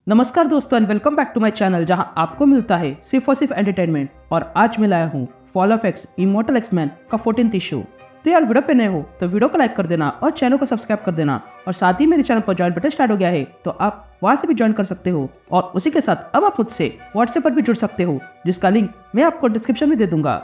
नमस्कार दोस्तों and welcome back to my channel जहां आपको मिलता है सिर्फ और सिर्फ एंटरटेनमेंट। और आज मैं लाया हूं fall of x immortal X Men का 14th इशू। तो यार वीडियो पे नए हो तो वीडियो को लाइक कर देना और चैनल को सब्सक्राइब कर देना। और साथ ही मेरे चैनल पर ज्वाइन बटन स्टार्ट हो गया है तो आप वहां से भी ज्वाइन कर सकते हो। और उसी के साथ अब आप मुझसे व्हाट्सएप पर भी जुड़ सकते हो जिसका लिंक मैं आपको डिस्क्रिप्शन में दे दूंगा।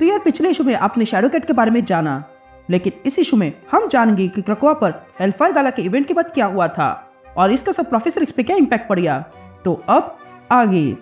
तो यार पिछले इशू में आपने शैडो कैट के बारे में जाना, लेकिन इस इशू में हम जानेंगे कि क्रकोआ पर हेलफायर गाला के इवेंट के बाद क्या हुआ था और इसका सब प्रोफेसर एक्स पे क्या इम्पैक्ट पड़ गया। तो अब आगे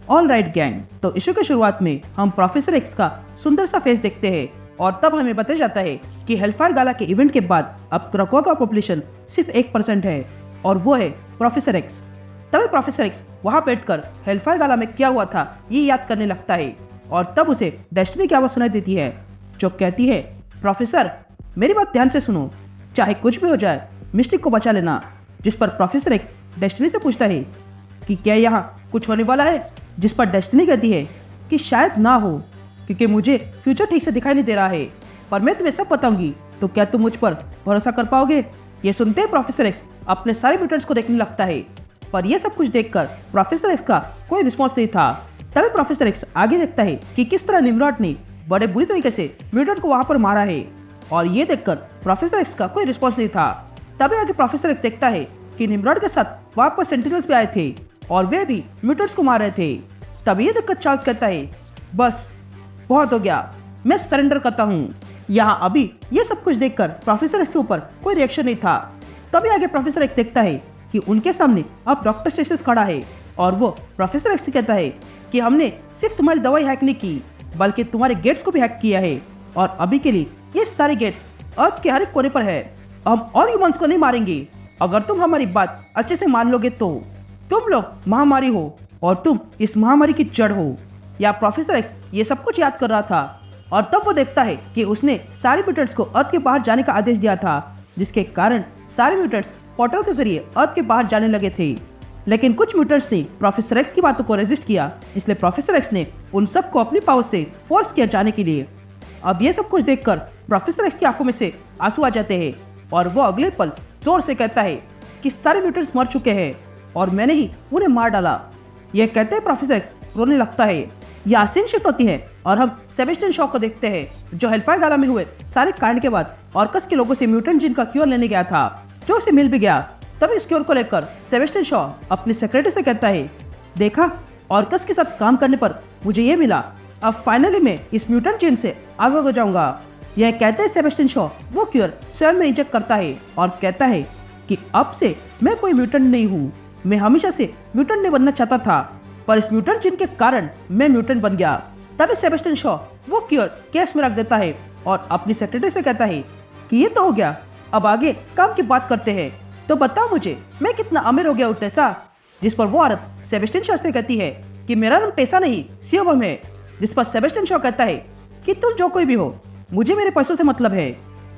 ऑल राइट गैंग, तो इशू की शुरुआत में हम प्रोफेसर एक्स का सुंदर सा फेस देखते हैं और तब हमें बताया जाता है कि हेलफायर गाला के इवेंट के बाद अब क्रकोआ का पॉपुलेशन सिर्फ 1% है और वो है प्रोफेसर एक्स। तभी प्रोफेसर एक्स वहां बैठकर हेलफायर गाला में क्या हुआ था ये याद करने लगता है और तब उसे डेस्टिनी की आवाज सुनाई देती है जो कहती है, प्रोफेसर मेरी बात ध्यान से सुनो, चाहे कुछ भी हो जाए मिस्टिक को बचा लेना। जिस पर प्रोफेसर एक्स डेस्टिनी से पूछता है कि क्या यहाँ कुछ होने वाला है, जिस पर डेस्टिनी कहती है कि शायद ना हो क्योंकि मुझे फ्यूचर ठीक से दिखाई नहीं दे रहा है, पर मैं तुम्हें सब बताऊंगी तो क्या तुम मुझ पर भरोसा कर पाओगे। ये सुनते ही प्रोफेसर एक्स अपने सारे म्यूटेंट्स को देखने लगता है, पर यह सब कुछ देखकर प्रोफेसर एक्स का कोई रिस्पॉन्स नहीं था। तभी प्रोफेसर एक्स आगे देखता है कि किस तरह निम्रॉड ने बड़े बुरी तरीके से म्यूटेंट को वहां पर मारा है और ये देखकर प्रोफेसर एक्स का कोई रिस्पॉन्स नहीं था। तभी आगे प्रोफेसर एक्स देखता है कि निम्रॉड के साथ वहां पर सेंटिनल्स भी आए थे और वे भी म्यूटेंट्स को मार रहे थे। तभी ये देखकर चार्ल्स कहता है, बस बहुत हो गया, मैं सरेंडर करता हूँ। यहाँ अभी ये सब कुछ देखकर प्रोफेसर एक्स के ऊपर कोई रिएक्शन नहीं था। तभी आगे प्रोफेसर एक्स देखता है कि उनके सामने अब डॉक्टर स्टेसिस खड़ा है और वो प्रोफेसर एक्स से कहता है कि हमने सिर्फ तुम्हारी दवाई हैक नहीं की बल्कि तुम्हारे गेट्स को भी हैक किया है और अभी के लिए ये सारे गेट्स अर्थ के हर एक कोने पर है। हम और ह्यूमंस को नहीं मारेंगे अगर तुम हमारी बात अच्छे से मान लोगे तो। तुम लोग महामारी हो और तुम इस महामारी की जड़ हो। या प्रोफेसर एक्स ये सब कुछ याद कर रहा था और तब वो देखता है कि उसने सारे म्यूटेंट्स को अर्थ के बाहर जाने का आदेश दिया था, जिसके कारण सारे म्यूटेंट्स पोर्टल के जरिए अर्थ के बाहर जाने लगे थे। लेकिन कुछ म्यूटेंट्स ने प्रोफेसर एक्स की बातों को रेजिस्ट किया, इसलिए प्रोफेसर एक्स ने उन सबको अपनी पावर से फोर्स किया जाने के लिए। अब ये सब कुछ देखकर प्रोफेसर एक्स की आंखों में से आंसू आ जाते हैं और वो अगले पल जोर से कहता है कि सारे म्यूटेंट्स मर चुके हैं और मैंने ही उन्हें मार डाला। यह कहते ही प्रोफेसर एक्स रोने लगता है। यह सीन शिफ्ट होती है और हम सेबेस्टियन शॉ को देखते हैं जो हेलफायर गाला में हुए सारे कांड के बाद ऑर्कस के लोगों से म्यूटेंट जिन का क्योर लेने गया था, जो उसे मिल भी गया। तभी इस क्योर को लेकर सेबेस्टियन शॉ अपनी सेक्रेटरी से कहता है, देखा ऑर्कस के साथ काम करने पर मुझे ये मिला, अब फाइनली मैं इस म्यूटेंट जिन से आजाद हो जाऊंगा। यह कहते ही सेबेस्टियन शॉ वो क्योर स्वयं में इंजेक्ट करता है और कहता है कि अब से मैं कोई म्यूटेंट नहीं हूँ, मैं हमेशा से म्यूटेंट नहीं बनना चाहता था पर इस म्यूटेंट जिन के कारण मैं म्यूटेंट बन गया। तभी सेबेस्टियन शॉ वो क्योर केस में रख देता है और अपनी सेक्रेटरी से कहता है कि ये तो हो गया, अब आगे काम की बात करते हैं। तो बताओ मुझे मैं कितना अमीर हो गया हूँ टेसा। जिस पर वो औरत सेबेस्टियन शॉ से कहती है कि मेरा नाम टेसा नहीं सियोबम है। जिस पर सेबेस्टियन शॉ कहता है कि तुम जो कोई भी हो मुझे मेरे पैसों से मतलब है,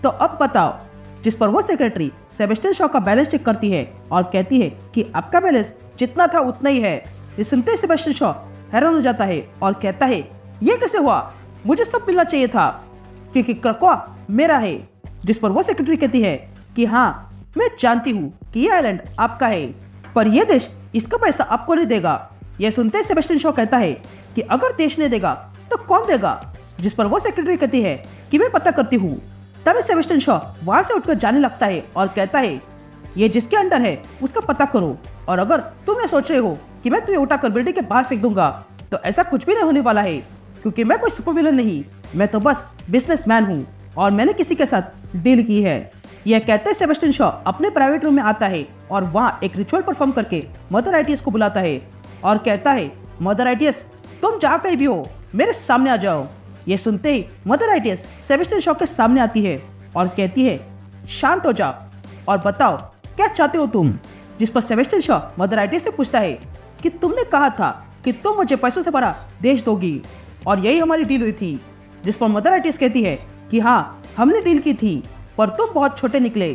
तो अब बताओ। जिस पर वो सेक्रेटरी सेबेस्टियन शॉ का बैलेंस चेक करती है और कहती है कि आपका बैलेंस जितना था उतना ही है। ये सुनते ही सेबेस्टियन शॉ हैरान हो जाता है और कहता है, ये कैसे हुआ, मुझे सब मिलना चाहिए था क्योंकि क्रकोआ मेरा है। जिस पर वो सेक्रेटरी कहती है कि हाँ मैं जानती हूँ कि ये आइलैंड आपका है पर यह देश इसका पैसा आपको नहीं देगा। यह सुनते ही सेबेस्टियन शॉ कहता है कि अगर देश नहीं देगा तो कौन देगा। जिस पर वो सेक्रेटरी कहती है कि मैं पता करती हूँ। तभी सेबेस्टियन शॉ वहां से उठकर जाने लगता है और कहता है, ये जिसके अंडर है उसका पता करो और अगर तुम ये सोच रहे हो कि मैं तुम्हें उठाकर बिल्डिंग के बाहर फेंक दूंगा तो ऐसा कुछ भी नहीं होने वाला है क्योंकि मैं कोई सुपर विलन नहीं, मैं तो बस बिजनेसमैन हूँ और मैंने किसी के साथ डील की है। यह कहते ही सेबेस्टियन शॉ अपने प्राइवेट रूम में आता है और वहाँ एक रिचुअल परफॉर्म करके मदर आइटियस को बुलाता है और कहता है, मदर आइटियस तुम जहाँ कहीं भी हो मेरे सामने आ जाओ। यह सुनते ही मदर आइटियस सेबेस्टियन शॉ के सामने आती है और कहती है, शांत हो जाओ और बताओ क्या चाहते हो तुम। जिस पर सेबेस्टियन शॉ मदर आइटियस से पूछता है कि तुमने कहा था कि तुम मुझे पैसों से भरा देश दोगी और यही हमारी डील हुई थी। जिस पर मदर आइटियस कहती है कि हाँ हमने डील की थी पर तुम बहुत छोटे निकले,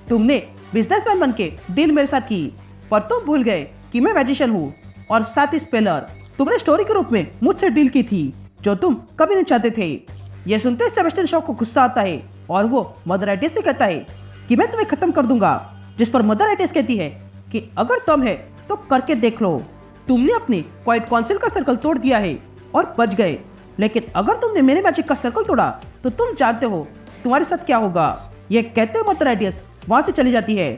तुमने बिजनेसमैन बनके डील मेरे साथ की, पर तुम भूल गए कि मैं मैजिशियन हूँ और साथ ही स्पेलर। तुमने स्टोरी के रूप में मुझसे डील की थी जो तुम कभी नहीं चाहते थे। यह सुनते सेबेस्टियन शॉ को गुस्सा आता है और वो मदर एटिस से कहता है कि मैं तुम्हें खत्म कर दूंगा। जिस पर मदर एटिस कहती है कि अगर तुम है तो करके देख लो। तुमने अपनी क्वाइट काउंसिल का सर्कल तोड़ दिया है और बच गए, लेकिन अगर तुमने मेरे मैजिक का सर्कल तोड़ा तो तुम जानते हो तुम्हारे साथ क्या होगा। ये कहते हुए मदर एटिस वहां से चली जाती है,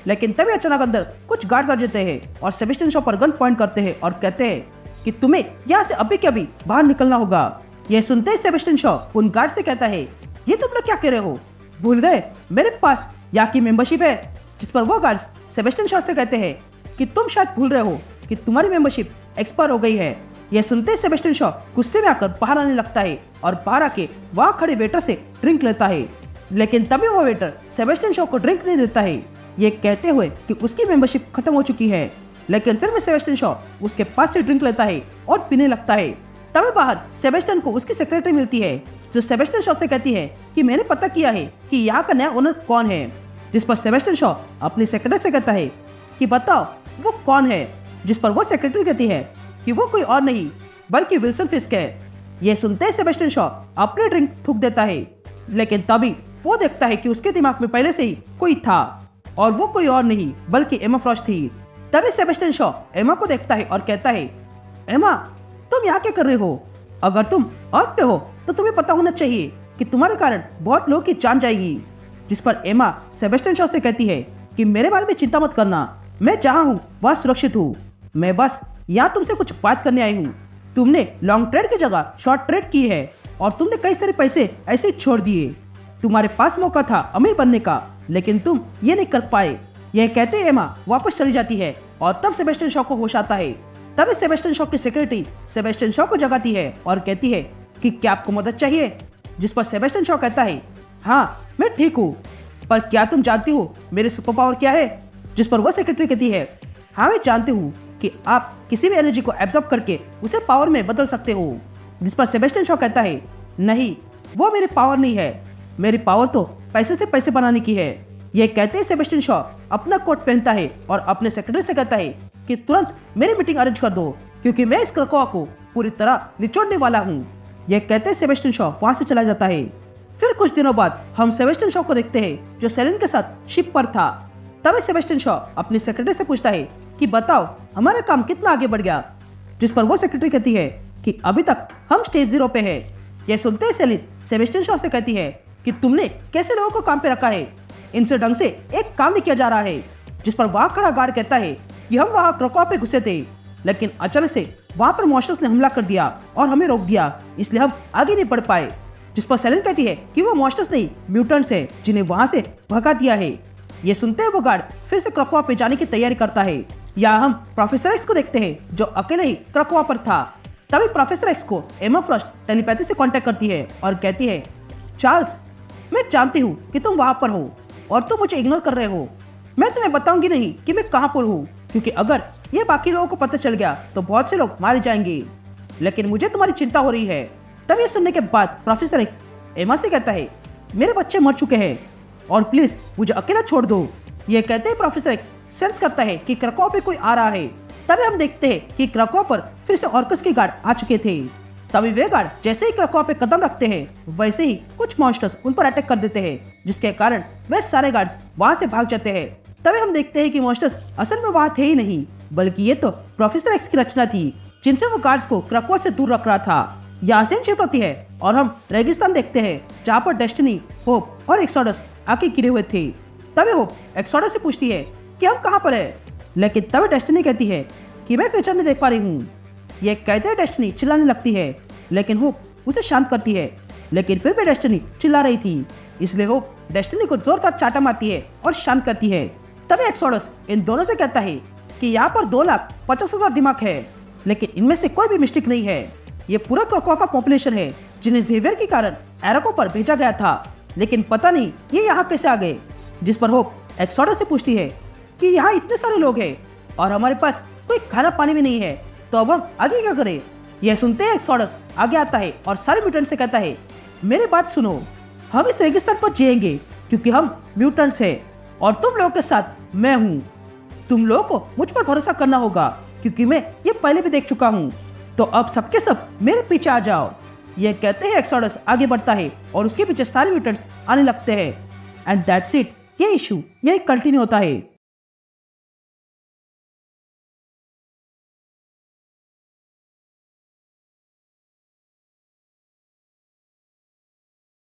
लेकिन तभी अचानक अंदर कुछ गार्ड्स आ जाते हैं और सेबेस्टियन शॉ पर गन पॉइंट करते हैं और कहते हैं कि तुम्हें यहाँ से अभी के अभी बाहर निकलना होगा। यह सुनते ही सेबेस्टियन शॉ उन गार्ड से कहता है ये तुम लोग क्या कह रहे हो, भूल गए मेरे पास यहाँ की मेंबरशिप है। जिस पर वो गार्ड्स सेबेस्टियन शॉ से कहते हैं कि तुम शायद भूल रहे हो कि तुम्हारी मेंबरशिप एक्सपायर हो गई है। यह सुनते ही सेबेस्टियन शॉ गुस्से में आकर बाहर आने लगता है और बाहर आके वहाँ खड़े वेटर से ड्रिंक लेता है, लेकिन तभी वो वेटर सेबेस्टियन शॉ को ड्रिंक नहीं देता है, ये कहते हुए कि उसकी मेंबरशिप खत्म हो चुकी है। लेकिन फिर भी सेबेस्टियन शॉ उसके पास से ड्रिंक लेता है और पीने लगता है। तभी बाहर सेबेस्टियन को उसकी सेक्रेटरी मिलती है जो सेबेस्टियन शॉ से कहती है कि मैंने पता किया है कि यहाँ का नया ओनर कौन है। जिस पर सेबेस्टियन शॉ अपनी सेक्रेटरी से कहता है कि बताओ वो कौन है। जिस पर वो सेक्रेटरी कहती है कि वो कोई और नहीं बल्कि विल्सन फिस्क है। ये सुनते ही सेबेस्टियन शॉ अपनी ड्रिंक थूक देता है, लेकिन तभी वो देखता है कि उसके दिमाग में पहले से ही कोई था और वो कोई और नहीं बल्कि एमा फ्रॉस्ट थी। तभी सेबेस्टियन शॉ एमा को देखता है और कहता है एमा तुम यहाँ क्या कर रहे हो? अगर तुम अर्थ पे हो तो तुम्हें पता होना चाहिए कि तुम्हारे कारण बहुत लोगों की जान जाएगी। जिस पर एमा सेबेस्टियन शॉ से कहती है कि मेरे बारे में चिंता मत करना, मैं जहाँ हूँ वहाँ सुरक्षित हूँ। मैं बस यहाँ तुमसे कुछ बात करने आई हूँ। तुमने लॉन्ग ट्रेड की जगह शॉर्ट ट्रेड की है और तुमने कई सारे पैसे ऐसे ही छोड़ दिए। तुम्हारे पास मौका था अमीर बनने का, लेकिन तुम ये नहीं कर पाए। यह कहते ही एमा वापस चली जाती है और तब सेबेस्टियन शॉ को होश आता है। तभी सेबेस्टियन शॉ की सेक्रेटरी सेबेस्टियन शॉ को जगाती है और कहती है कि क्या आपको मदद चाहिए? जिस पर सेबेस्टियन शॉ कहता है हाँ मैं ठीक हूँ, पर क्या तुम जानती हो मेरे सुपर पावर क्या है? जिस पर वह सेक्रेटरी कहती है हाँ मैं जानती हूँ कि आप किसी भी एनर्जी को एब्जॉर्ब करके उसे पावर में बदल सकते हो। जिस पर सेबेस्टियन शॉ कहता है नहीं वो मेरी पावर नहीं है, मेरी पावर तो पैसे से पैसे बनाने की है। यह कहते ही सेबेस्टियन शॉ अपना कोट पहनता है और अपने सेक्रेटरी से कहता है कि तुरंत मेरी मीटिंग अरेंज कर दो क्योंकि मैं इस क्रकोआ को पूरी तरह निचोड़ने वाला हूँ। यह कहते ही सेबेस्टियन शॉ वहां से चला जाता है। फिर कुछ दिनों बाद हम सेबेस्टियन शॉ को देखते हैं जो सेलिन के साथ शिप पर था। तभी सेबेस्टियन शॉ अपनी सेक्रेटरी से पूछता है कि बताओ हमारा काम कितना आगे बढ़ गया। जिस पर वो सेक्रेटरी कहती है कि अभी तक हम स्टेज 0 पे है। यह सुनते ही सेलिन सेबेस्टियन शॉ से कहती है कि तुमने कैसे लोगों को काम पे रखा है, इनसे ढंग से एक काम नहीं किया जा रहा है। जिस पर वहां खड़ा गार्ड कहता है कि हम वहां क्रकोआ पे घुसे थे, लेकिन अचानक से वहां पर मॉन्स्टर्स ने हमला कर दिया और हमें रोक दिया, इसलिए हम आगे नहीं बढ़ पाए। जिस पर सेलिन कहती है कि वो मॉन्स्टर्स नहीं म्यूटेंट्स है जिन्हें वहां से भगा दिया है। ये सुनते ही वो गार्ड फिर से क्रकोआ पे जाने की तैयारी करता है। यहाँ हम प्रोफेसर एक्स को देखते हैं जो अकेले ही क्रकोआ पर था। तभी प्रोफेसर एक्स को एमा फ्रॉस्ट टेलीपैथी से कांटेक्ट करती है और कहती है चार्ल्स मैं जानती हूँ कि तुम वहां पर हो और तुम मुझे इग्नोर कर रहे हो। मैं तुम्हें बताऊंगी नहीं कि मैं कहाँ पर हूँ, क्योंकि अगर ये बाकी लोगों को पता चल गया तो बहुत से लोग मारे जाएंगे, लेकिन मुझे तुम्हारी चिंता हो रही है। तब ये सुनने के बाद प्रोफेसर एक्स एमा से कहता है मेरे बच्चे मर चुके हैं और प्लीज मुझे अकेला छोड़ दो। ये कहते ही प्रोफेसर एक्स सेंस करता है कि क्रकोआ पे कोई आ रहा है। तभी हम देखते हैं कि क्रकोआ पर फिर से ऑर्कस के गार्ड आ चुके थे। तभी वे गार्ड जैसे ही क्रकोआ पे कदम रखते हैं वैसे ही कुछ मॉन्स्टर्स उन पर अटैक कर देते हैं, जिसके कारण वे सारे गार्ड्स वहां से भाग जाते हैं। तभी हम देखते हैं कि मॉन्स्टर्स असल में वहां थे ही नहीं, बल्कि ये तो प्रोफेसर एक्स की रचना थी जिनसे वो गार्ड्स को क्रकोआ से दूर रख रहा था। यहाँ से शिफ्ट होती है और हम रेगिस्तान देखते हैं जहाँ पर डेस्टिनी, होप और एक्सोडस आके गिरे हुए थे। तभी होप एक्सोडस से पूछती है कि हम कहाँ पर है, लेकिन तभी डेस्टिनी कहती है कि मैं फ्यूचर नहीं देख पा रही हूँ। ये कहते ही डेस्टिनी चिल्लाने लगती है, लेकिन होप उसे शांत करती है। लेकिन फिर भी डेस्टिनी चिल्ला रही थी, इसलिए होप डेस्टिनी को जोरदार चाटा मारती है और शांत करती है। तभी एक्सोडस इन दोनों से कहता है कि यहाँ पर 2,50,000 दिमाग है, लेकिन इनमें से कोई भी मिस्टेक नहीं है। ये पूरा क्रकोआ का पॉपुलेशन है जिन्हें जेवियर के कारण एराको पर भेजा गया था, लेकिन पता नहीं ये यहाँ कैसे आ गए। जिस पर होप एक्सोडस से पूछती है कि यहाँ इतने सारे लोग हैं और हमारे पास कोई खाना पानी भी नहीं है, तो अब हम आगे क्या करें। यह सुनते ही एक्सोडस आगे आता है और सारे म्यूटेंट से कहता है मेरी बात सुनो, हम इस रेगिस्तान पर जिएंगे क्योंकि हम म्यूटेंट्स हैं और तुम लोगों के साथ मैं हूँ। तुम लोगों को मुझ पर भरोसा करना होगा क्योंकि मैं ये पहले भी देख चुका हूँ। तो अब सबके सब मेरे पीछे आ जाओ। ये कहते हैं एक्सोडस आगे बढ़ता है और उसके पीछे सारे म्यूटेंट्स आने लगते हैं। And that's it. ये इशू यही कंटिन्यू होता है।